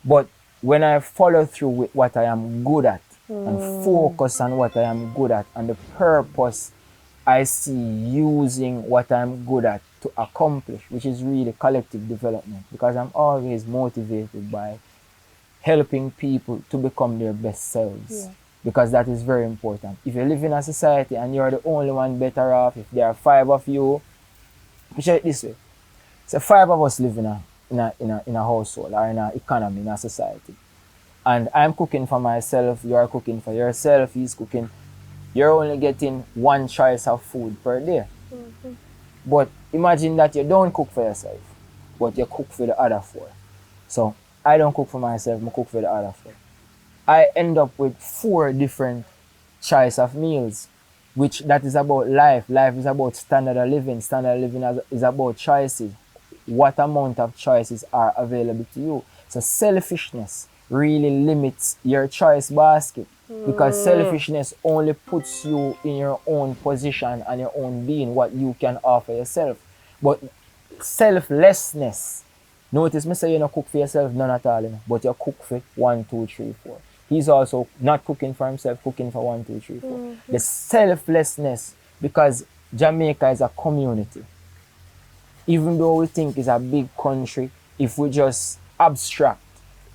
Speaker 5: But when I follow through with what I am good at and focus on what I am good at and the purpose I see using what I'm good at to accomplish, which is really collective development, because I'm always motivated by helping people to become their best selves, because that is very important. If you live in a society and you're the only one better off, if there are 5 of you, picture it this way. So 5 of us live in a household or in an economy, in a society. And I'm cooking for myself, you're cooking for yourself, he's cooking. You're only getting 1 choice of food per day. But imagine that you don't cook for yourself, but you cook for the other 4. So I don't cook for myself, I cook for the other food. I end up with 4 different choice of meals, which that is about life. Life is about standard of living. Standard of living is about choices. What amount of choices are available to you? So selfishness really limits your choice basket, because selfishness only puts you in your own position and your own being, what you can offer yourself. But selflessness, notice me say you don't cook for yourself, none at all, you know, but you cook for 1, 2, 3, 4. He's also not cooking for himself, cooking for 1, 2, 3, 4. The selflessness, because Jamaica is a community. Even though we think it's a big country, if we just abstract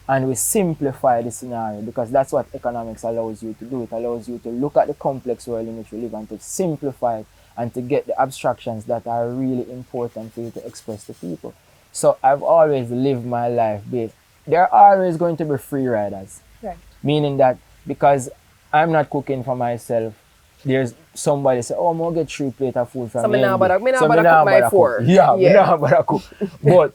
Speaker 5: and we simplify the scenario, because that's what economics allows you to do. It allows you to look at the complex world in which we live and to simplify it and to get the abstractions that are really important for you to express to people. So I've always lived my life based. There are always going to be free riders.
Speaker 4: Right.
Speaker 5: Meaning that because I'm not cooking for myself, there's somebody say, oh, I'm going to get 3 plates of food from
Speaker 4: So me
Speaker 5: Yendi.
Speaker 4: nah bother cook my 4.
Speaker 5: Yeah, me nah bother cook. But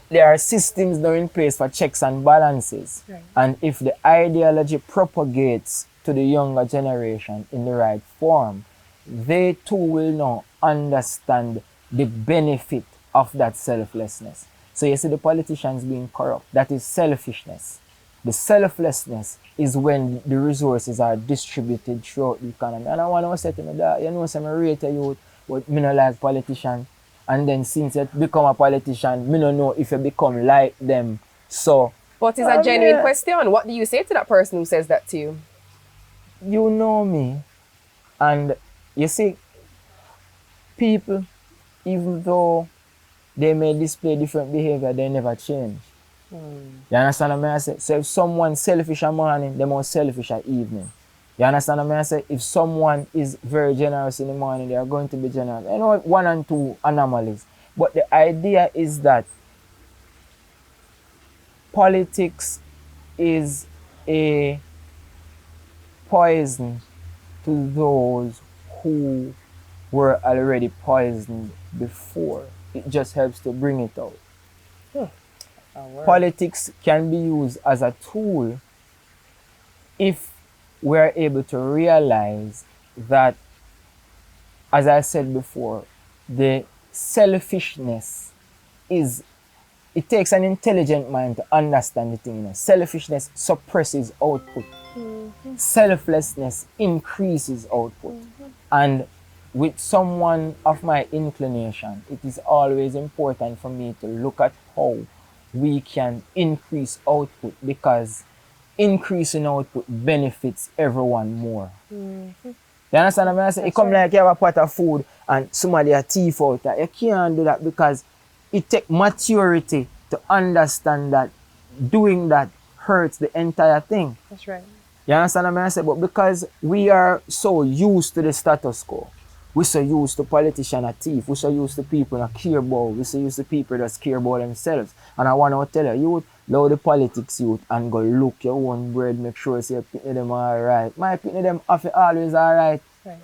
Speaker 5: there are systems now in place for checks and balances.
Speaker 4: Right.
Speaker 5: And if the ideology propagates to the younger generation in the right form, they too will now understand the benefit of that selflessness. So you see the politicians being corrupt, that is selfishness. The selflessness is when the resources are distributed throughout the economy. And I want to say to me that, you know, say I rate a youth, but me not like politician. And then since you become a politician, me don't know if you become like them. So,
Speaker 4: but it's a genuine question. What do you say to that person who says that to you?
Speaker 5: You know me. And you see, people, even though they may display different behavior, they never change. You understand what I say? So if someone's selfish at morning, they're more selfish at evening. You understand what I say? If someone is very generous in the morning, they are going to be generous. I know 1 and 2 anomalies. But the idea is that politics is a poison to those who were already poisoned before. It just helps to bring it out. Politics can be used as a tool if we're able to realize that, as I said before, the selfishness is, it takes an intelligent mind to understand the thing. You know? Selfishness suppresses output. Selflessness increases output. And with someone of my inclination, it is always important for me to look at how we can increase output, because increasing output benefits everyone more. You understand what I'm saying? It come like you have a pot of food and somebody a thief out there. You can't do that, because it takes maturity to understand that doing that hurts the entire thing.
Speaker 4: That's right.
Speaker 5: You understand what I'm saying? But because we are so used to the status quo, we're so used to politicians and thief, we're so used to people that care about, we're so used to people that care about themselves. And I want to tell you, love the politics youth and go look your own bread, make sure say your pitney them alright. My pitney them have always alright.
Speaker 4: Right.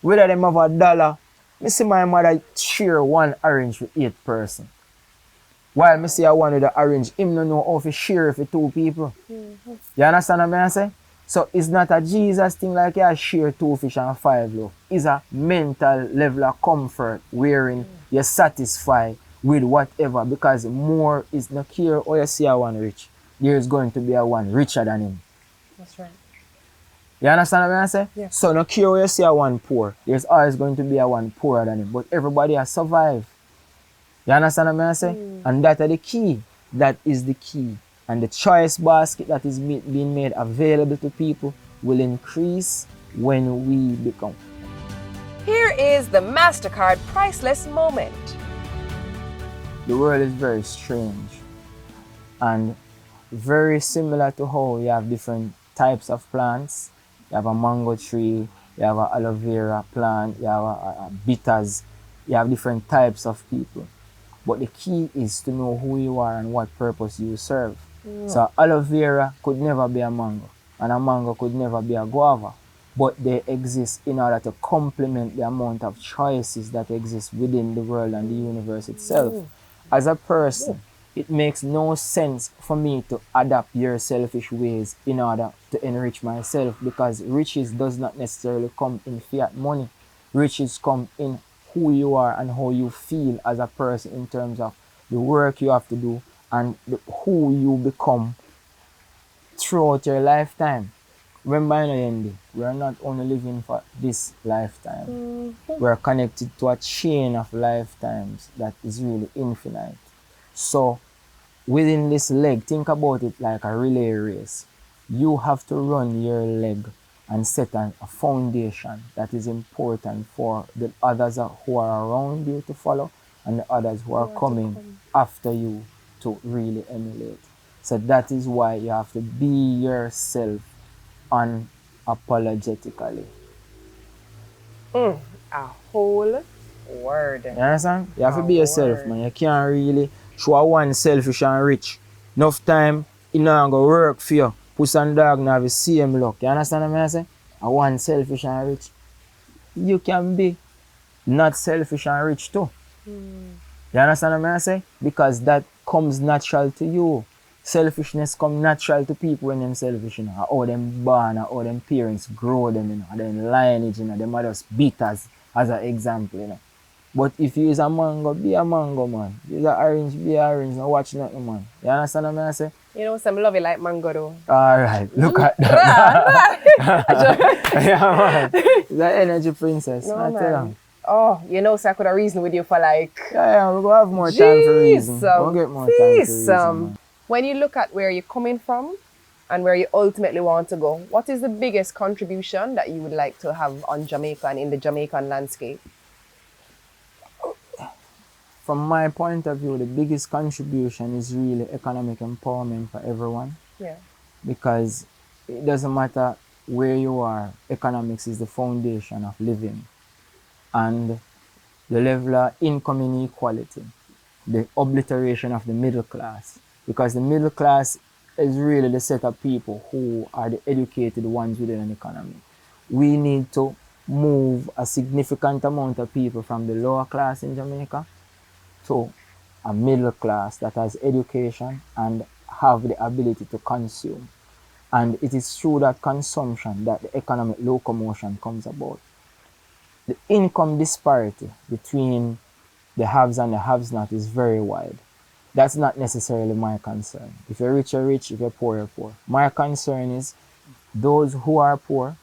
Speaker 5: Whether them have $1, I see my mother share 1 orange with 8 person. While I see a one with the orange, him don't know how to share for 2 people. You understand what I'm saying? So it's not a Jesus thing like you share 2 fish and 5 loaves. It's a mental level of comfort wherein you're satisfied with whatever, because more is not care or you see a one rich. There is going to be a one richer than him.
Speaker 4: That's right.
Speaker 5: You understand what I'm saying?
Speaker 4: Yeah.
Speaker 5: So no care where you see a one poor, there's always going to be a one poorer than him. But everybody has survived. You understand what I'm saying? And that is the key. That is the key. And the choice basket that is being made available to people will increase when we become.
Speaker 4: Here is the MasterCard priceless moment.
Speaker 5: The world is very strange and very similar to how you have different types of plants. You have a mango tree, you have an aloe vera plant, you have a bitters, you have different types of people. But the key is to know who you are and what purpose you serve. So aloe vera could never be a mango, and a mango could never be a guava. But they exist in order to complement the amount of choices that exist within the world and the universe itself. As a person, it makes no sense for me to adapt your selfish ways in order to enrich myself, because riches does not necessarily come in fiat money. Riches come in who you are and how you feel as a person in terms of the work you have to do and who you become throughout your lifetime. Remember, Yendi, we are not only living for this lifetime. We are connected to a chain of lifetimes that is really infinite. So within this leg, think about it like a relay race. You have to run your leg and set a foundation that is important for the others who are around you to follow and the others who are coming after you to really emulate. So that is why you have to be yourself unapologetically.
Speaker 4: A whole word.
Speaker 5: You understand? You have to be yourself, man. You can't really show one selfish and rich. Enough time, you know, go work for you. Puss and dog now have the same luck. You understand what I'm saying? I want selfish and rich. You can be not selfish and rich too. You understand what I'm saying? Because that comes natural to you. Selfishness comes natural to people when they're selfish, you know. How them born, how them parents grow them, you know. Them lineage, you know. Them are just bitters as an example, you know. But if you use a mango, be a mango, man. Use an orange, be an orange. Don't watch nothing, man. You understand what I'm saying?
Speaker 4: You know, some love it like mango, though.
Speaker 5: Alright, look at that. Yeah, man. The energy princess.
Speaker 4: No,
Speaker 5: I tell you.
Speaker 4: Oh, you know, so I could have reasoned with you for like...
Speaker 5: Yeah, we're going to have more time for reason. We'll get more time for reason, man.
Speaker 4: When you look at where you're coming from and where you ultimately want to go, what is the biggest contribution that you would like to have on Jamaica and in the Jamaican landscape?
Speaker 5: From my point of view, the biggest contribution is really economic empowerment for everyone.
Speaker 4: Yeah.
Speaker 5: Because it doesn't matter where you are, economics is the foundation of living. And the level of income inequality, the obliteration of the middle class. Because the middle class is really the set of people who are the educated ones within an economy. We need to move a significant amount of people from the lower class in Jamaica to a middle class that has education and have the ability to consume. And it is through that consumption that the economic locomotion comes about. The income disparity between the haves and the have-not is very wide. That's not necessarily my concern. If you're rich, you're rich. If you're poor, you're poor. My concern is those who are poor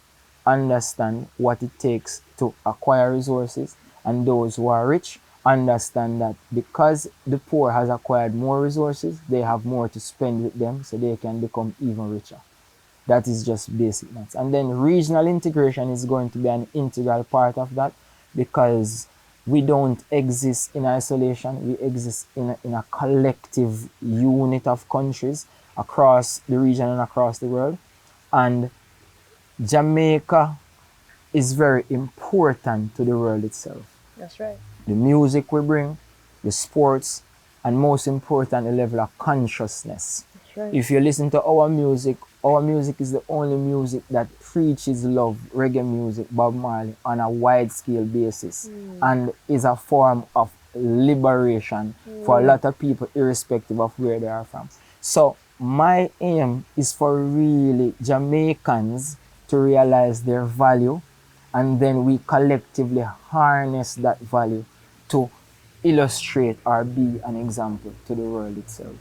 Speaker 5: understand what it takes to acquire resources, and those who are rich understand that because the poor has acquired more resources, they have more to spend with them, so they can become even richer. That is just basic maths. And then regional integration is going to be an integral part of that, because we don't exist in isolation. We exist in a collective unit of countries across the region and across the world. And Jamaica is very important to the world itself.
Speaker 4: That's right.
Speaker 5: The music we bring, the sports, and most important, the level of consciousness.
Speaker 4: That's right.
Speaker 5: If you listen to our music is the only music that preaches love, reggae music, Bob Marley, on a wide-scale basis, and is a form of liberation for a lot of people, irrespective of where they are from. So my aim is for really Jamaicans to realize their value, and then we collectively harness that value to illustrate or be an example to the world itself.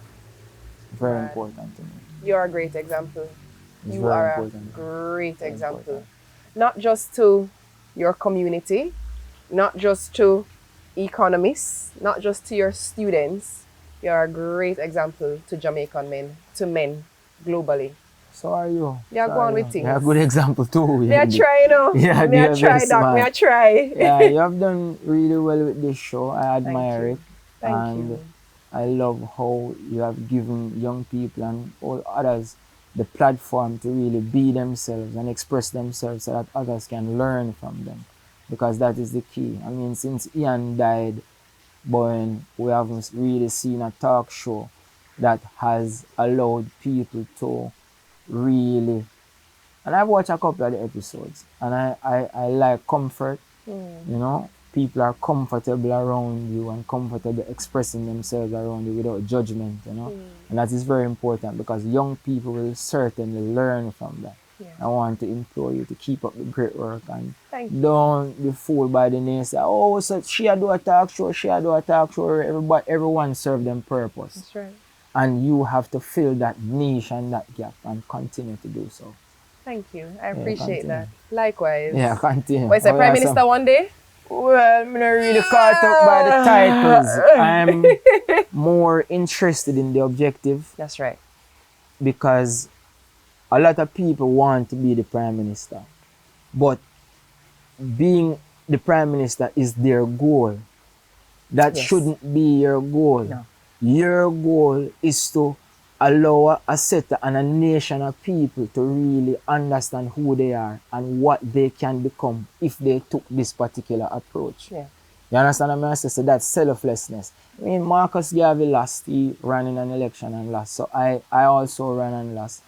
Speaker 5: Very important to me.
Speaker 4: You're a great example.
Speaker 5: It's
Speaker 4: You
Speaker 5: very
Speaker 4: are
Speaker 5: important.
Speaker 4: a great
Speaker 5: Very
Speaker 4: example.
Speaker 5: important.
Speaker 4: Not just to your community, not just to economists, not just to your students. You're a great example to Jamaican men, to men globally.
Speaker 5: So are you.
Speaker 4: Yeah,
Speaker 5: So
Speaker 4: go
Speaker 5: are
Speaker 4: on
Speaker 5: you.
Speaker 4: with things.
Speaker 5: You're a good example too.
Speaker 4: May I
Speaker 5: Yendi.
Speaker 4: try, you know?
Speaker 5: Yeah,
Speaker 4: May I
Speaker 5: you're
Speaker 4: try,
Speaker 5: very
Speaker 4: Doc? May I
Speaker 5: smart.
Speaker 4: try?
Speaker 5: Yeah, you have done really well with this show. I admire
Speaker 4: you.
Speaker 5: it.
Speaker 4: Thank
Speaker 5: and
Speaker 4: you.
Speaker 5: I love how you have given young people and all others the platform to really be themselves and express themselves so that others can learn from them. Because that is the key. I mean, since Ian died, but we haven't really seen a talk show that has allowed people to really, and I've watched a couple of the episodes, and I like comfort, you know, people are comfortable around you and comfortable expressing themselves around you without judgment, you know. And that is very important because young people will certainly learn from that.
Speaker 4: Yeah.
Speaker 5: I want to implore you to keep up the great work and
Speaker 4: Thank you.
Speaker 5: don't be fooled by the names. Oh, so she do a talk show, everyone serve them purpose.
Speaker 4: That's right.
Speaker 5: And you have to fill that niche and that gap and continue to do so.
Speaker 4: Thank you. I appreciate
Speaker 5: continue.
Speaker 4: that. Likewise.
Speaker 5: Yeah, continue.
Speaker 4: Was I Prime Minister one day?
Speaker 5: Well, I'm not really caught up by the titles. I'm more interested in the objective
Speaker 4: That's right.
Speaker 5: because a lot of people want to be the Prime Minister. But being the Prime Minister is their goal. That
Speaker 4: Yes.
Speaker 5: shouldn't be your goal.
Speaker 4: No.
Speaker 5: Your goal is to allow a set and a nation of people to really understand who they are and what they can become if they took this particular approach.
Speaker 4: Yeah.
Speaker 5: You understand what I'm saying? So that's selflessness. I mean, Marcus Garvey lost. He ran in an election and lost. So I also ran and lost.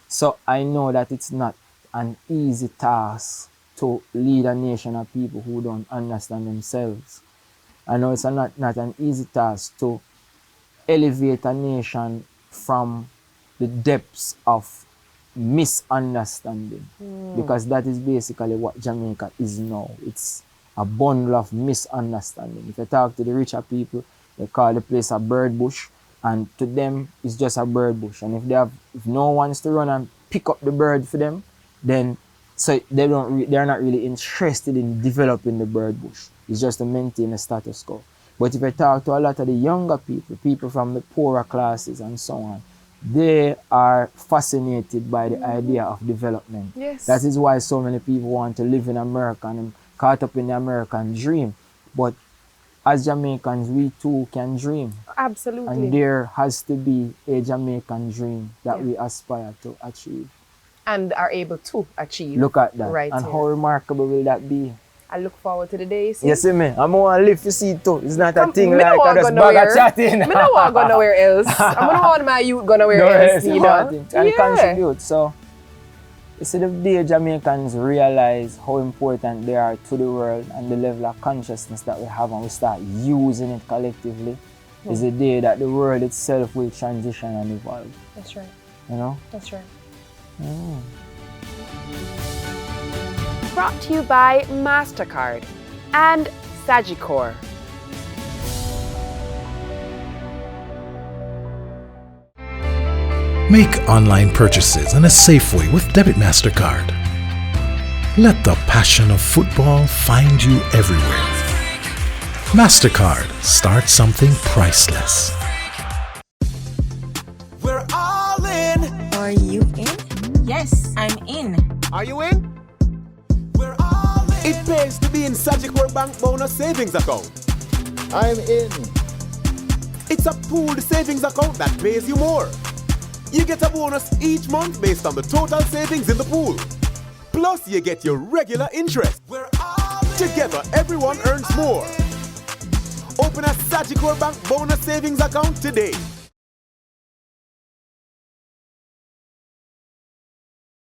Speaker 5: So I know that it's not an easy task to lead a nation of people who don't understand themselves. I know it's not an easy task to elevate a nation from the depths of misunderstanding. Because that is basically what Jamaica is now. It's a bundle of misunderstanding. If you talk to the richer people, they call the place a bird bush, and to them it's just a bird bush. And if no one wants to run and pick up the bird for them, then so they're not really interested in developing the bird bush. It's just to maintain the status quo. But if I talk to a lot of the younger people from the poorer classes and so on, they are fascinated by the idea of development.
Speaker 4: Yes.
Speaker 5: That is why so many people want to live in America and caught up in the American dream. But as Jamaicans, we too can dream.
Speaker 4: Absolutely.
Speaker 5: And there has to be a Jamaican dream that we aspire to achieve.
Speaker 4: And are able to achieve.
Speaker 5: Look at that.
Speaker 4: Right
Speaker 5: and
Speaker 4: here.
Speaker 5: how remarkable will that be?
Speaker 4: I look forward to the day. You see?
Speaker 5: You see me? I'm going to live to see it too. It's not a thing
Speaker 4: Me
Speaker 5: like
Speaker 4: no
Speaker 5: I
Speaker 4: want
Speaker 5: just
Speaker 4: go
Speaker 5: bag
Speaker 4: nowhere.
Speaker 5: a chatting.
Speaker 4: I don't want to go nowhere else. I don't want my youth go nowhere else. You know?
Speaker 5: And contribute. So, you see, the day Jamaicans realize how important they are to the world and the level of consciousness that we have, and we start using it collectively, is the day that the world itself will transition and evolve.
Speaker 4: That's right.
Speaker 5: You know?
Speaker 4: That's right.
Speaker 1: Brought to you by MasterCard and Sagicor.
Speaker 2: Make online purchases in a safe way with Debit MasterCard. Let the passion of football find you everywhere. MasterCard, start something priceless.
Speaker 3: We're all in.
Speaker 6: Are you in? Yes, I'm in.
Speaker 3: Are you in? We're all in. It pays to be in Sagicor Bank Bonus Savings Account. I'm in. It's a pooled savings account that pays you more. You get a bonus each month based on the total savings in the pool. Plus, you get your regular interest. We're all in. Together, everyone earns more. Open a Sagicor Bank Bonus Savings Account today.